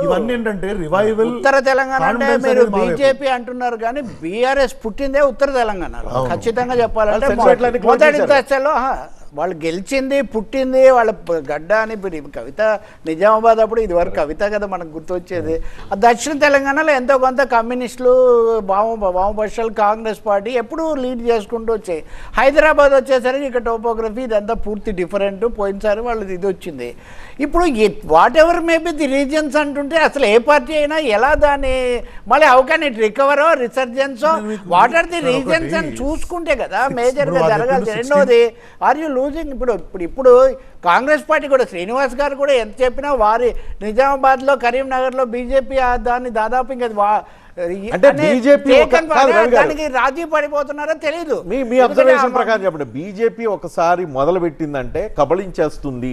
ఇవన్నీ ఏంటంటే రివైవల్. ఉత్తర తెలంగాణ అంటే మీరు బీజేపీ అంటున్నారు కానీ బీఆర్ఎస్ పుట్టిందే ఉత్తర తెలంగాణలో. ఖచ్చితంగా చెప్పాలంటే మొదటి దశలో వాళ్ళు గెలిచింది పుట్టింది వాళ్ళ గడ్డ అని. కవిత నిజామాబాద్ అప్పుడు ఇది వరకు కవిత కదా మనకు గుర్తొచ్చేది. దక్షిణ తెలంగాణలో ఎంతో కొంత కమ్యూనిస్టులు వామపక్షాలు కాంగ్రెస్ పార్టీ ఎప్పుడూ లీడ్ చేసుకుంటూ వచ్చాయి. హైదరాబాద్ వచ్చేసరికి ఇక టోపోగ్రఫీ ఇదంతా పూర్తి డిఫరెంట్. పోయినసారి వాళ్ళది ఇది వచ్చింది. ఇప్పుడు whatever maybe the reasons అంటుంటే అసలు ఏ పార్టీ అయినా ఎలా దాన్ని మళ్ళీ హౌ కెన్ ఇట్ రికవరో రిసర్జెన్సో వాట్ ఆర్ ది రీజన్స్ అని చూసుకుంటే కదా మేజర్గా జరగాలి. రెండోది ఆర్ యూ లూజింగ్. ఇప్పుడు కాంగ్రెస్ పార్టీ కూడా శ్రీనివాస్ గారు కూడా ఎంత చెప్పినా వారి నిజామాబాద్లో కరీంనగర్లో బీజేపీ దాన్ని దాదాపు ఇంకా దానికి రాజీ పడిపోతున్నారో తెలీదు. మీ అబ్జర్వేషన్ ప్రకారం చెప్పండి, బీజేపీ ఒకసారి మొదలు పెట్టిందంటే కబళించేస్తుంది,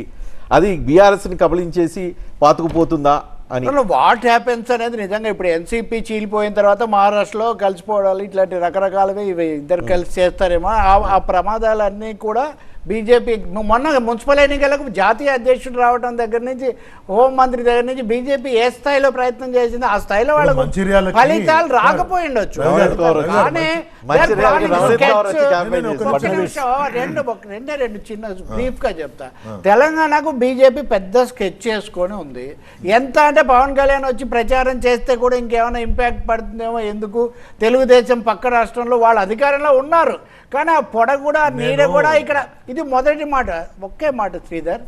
అది బీఆర్ఎస్ ని కబళించేసి పాతుకుపోతుందా అని. వాట్ హ్యాపెన్స్ అనేది నిజంగా ఇప్పుడు ఎన్సీపీ చీలిపోయిన తర్వాత మహారాష్ట్రలో కలిసిపోవడాలు ఇట్లాంటి రకరకాలవి ఇవి ఇద్దరు కలిసి చేస్తారేమో. ఆ ప్రమాదాలన్నీ కూడా బీజేపీ మొన్న మున్సిపల్ ఎన్నికలకు జాతీయ అధ్యక్షుడు రావడం దగ్గర నుంచి హోంమంత్రి దగ్గర నుంచి బీజేపీ ఏ స్థాయిలో ప్రయత్నం చేసింది ఆ స్థాయిలో వాళ్ళకు ఫలితాలు రాకపోయిండొచ్చు. రెండు చిన్న బ్రీఫ్ గా చెప్తా. తెలంగాణకు బీజేపీ పెద్ద స్కెచ్ చేసుకొని ఉంది. ఎంత అంటే పవన్ కళ్యాణ్ వచ్చి ప్రచారం చేస్తే కూడా ఇంకేమైనా ఇంపాక్ట్ పడుతుందేమో. ఎందుకు తెలుగుదేశం పక్క రాష్ట్రంలో వాళ్ళు అధికారంలో ఉన్నారు కానీ ఆ పొడ కూడా నీడ కూడా ఇక్కడ. ఇది మొదటి మాట. ఒకే మాట శ్రీధర్,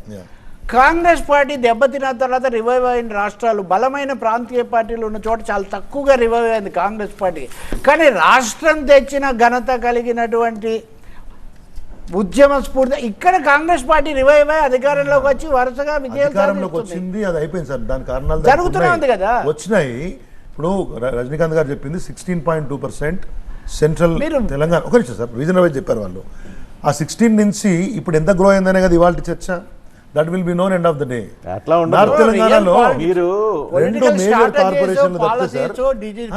కాంగ్రెస్ పార్టీ దెబ్బతిన్న తర్వాత రివైవ్ అయిన రాష్ట్రాలు బలమైన ప్రాంతీయ పార్టీలు ఉన్న చోట చాలా తక్కువగా రివైవ్ అయింది కాంగ్రెస్ పార్టీ. కానీ రాష్ట్రం తెచ్చిన ఘనత కలిగినటువంటి ఉద్యమ స్ఫూర్తి ఇక్కడ కాంగ్రెస్ పార్టీ రివైవ్ అయ్యి అధికారంలోకి వచ్చి వరుసగా విజయాలు వచ్చింది. అది అయిపోయింది సార్, దాని కారణాలు జరుగుతూనే ఉంది కదా వచ్చినాయి. ఇప్పుడు రజనీకాంత్ గారు చెప్పింది 16.2% సెంట్రల్ తెలంగాణ. ఒక నిమిషం సార్, రీజన్ వైజ్ చెప్పారు వాళ్ళు. ఆ 16 నుంచి ఇప్పుడు ఎంత గ్రో అయిందనే కదా ఇవాళ చర్చ. That will be known end of the day. North తెలంగాణలో మీరు 2 మేజర్ కార్పొరేషన్లు తప్పితే సార్.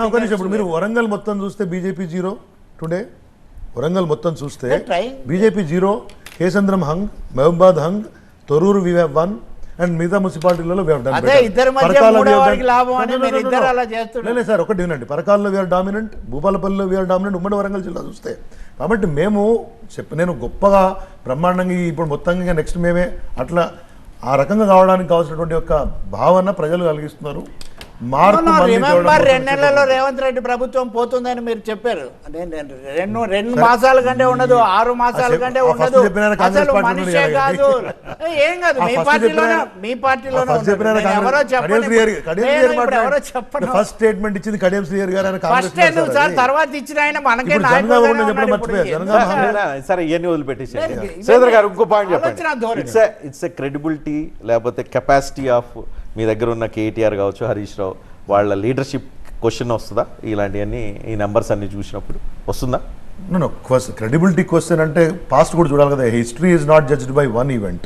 ఒక నిమిషం, ఇప్పుడు మీరు వరంగల్ మొత్తం చూస్తే బీజేపీ 0 టుడే. వరంగల్ మొత్తం చూస్తే BJP 0, Kesamudram hung, Mahabubabad hung, Thorrur we have 1 and మిగతా మున్సిపాలిటీలలో సార్ ఒకటి వినండి. పరకాలలో వీఆర్ డామినెంట్, భూపాలపల్లిలో వీఆర్ డామినెంట్, ఉమ్మడి వరంగల్ జిల్లా చూస్తే. కాబట్టి మేము నేను గొప్పగా బ్రహ్మాండంగా ఇప్పుడు మొత్తంగా నెక్స్ట్ మేమే అట్లా ఆ రకంగా కావడానికి కావాల్సినటువంటి ఒక భావన ప్రజలు కలిగిస్తున్నారు. రిమెంబర్ 2 నెలల్లో రేవంత్ రెడ్డి ప్రభుత్వం పోతుందని మీరు చెప్పారు. 2 మాసాల కంటే ఉండదు, 6 మాసాల కంటే ఉండదు. అసలు మనిషే కాదు, ఏం కాదు. మీ పార్టీలోనే ఎవరో చెప్పండి. ఫస్ట్ స్టేట్మెంట్ ఇచ్చింది కడియం శ్రీహరి గారు. ఫస్ట్ ఎందుకు సార్, తర్వాత ఇచ్చిన ఆయన మనకే సరే ఇవన్నీ వదిలిపెట్టేసారు. శ్రీధర్ గారు ఇంకో పాయింట్ చెప్పండి. ఇట్స్ ఎ క్రెడిబిలిటీ లేకపోతే కెపాసిటీ ఆఫ్ మీ దగ్గర ఉన్న కేటీఆర్ కావచ్చు, హరీష్ రావు, వాళ్ళ లీడర్షిప్ క్వశ్చన్ వస్తుందా? ఇలాంటివన్నీ ఈ నెంబర్స్ అన్ని చూసినప్పుడు వస్తుందా? నో క్రెడిబిలిటీ క్వశ్చన్ అంటే పాస్ట్ కూడా చూడాలి కదా. History is not judged by 1 event.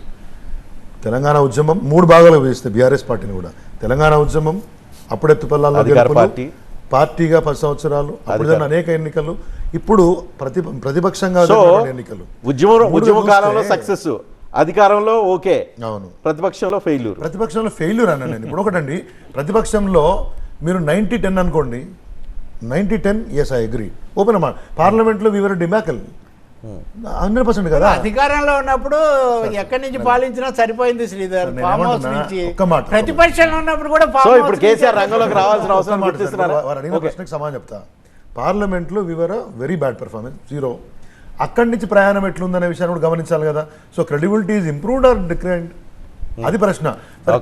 Telangana ఉద్యమం 3 భాగాలుగా వేస్తే బీఆర్ఎస్ పార్టీని కూడా. తెలంగాణ ఉద్యమం, అప్పుడెత్తుపల్లాల్లో పార్టీగా 10 సంవత్సరాలు, అప్పుడు అనేక ఎన్నికలు, ఇప్పుడు ప్రతిపక్షంగా ఎన్నికలు. ఉద్యమ కాలంలో సక్సెస్, అధికారంలో ఓకే, అవును, ప్రతిపక్షంలో ఫెయిల్యూర్ అన్న నేను. ఇప్పుడు ఒకటండి, ప్రతిపక్షంలో మీరు 90-10 అనుకోండి. 90-10 ఎస్ ఐ అగ్రీ. ఓపెన్ అమ్మా, పార్లమెంట్లో వివర డిమాకల్ 100% కదా. అధికారంలో ఉన్నప్పుడు ఎక్కడి నుంచి పాలించినా సరిపోయింది శ్రీధర్. ప్రతిపక్షంలో ఉన్నప్పుడు కూడా ఇప్పుడు కేసీఆర్ రంగంలోకి రావాల్సిన అవసరం. ప్రశ్నకు సమాధానం చెప్తా. పార్లమెంట్లో వివర వెరీ బ్యాడ్ పెర్ఫార్మెన్స్, 0. అక్కడి నుంచి ప్రయాణం ఎట్లుందనే విషయాన్ని కూడా గమనించాలి కదా. So credibility is improved or declined, అది ప్రశ్న.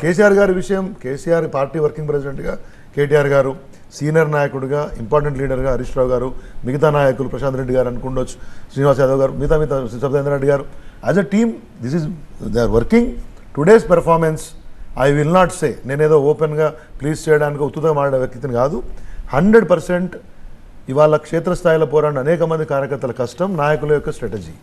కేసీఆర్ గారి విషయం, కేసీఆర్ పార్టీ వర్కింగ్ ప్రెసిడెంట్గా, కేటీఆర్ గారు సీనియర్ నాయకుడిగా, ఇంపార్టెంట్ లీడర్గా హరీష్ రావు గారు, మిగతా నాయకులు ప్రశాంత్ రెడ్డి గారు అనుకుండొచ్చు, శ్రీనివాస్ యాదవ్ గారు, మిగతా సత్యేంద్ర రెడ్డి గారు, as a team this is they are working. Today's performance I will not say, నేనేదో ఓపెన్గా ప్లీజ్ చేయడానికి ఉత్తుగా మాట్లాడే వ్యక్తిని కాదు. 100% ఇవాళ క్షేత్రస్థాయిలో పోరాడిన అనేక మంది కార్యకర్తల కష్టం, నాయకుల యొక్క స్ట్రాటజీ.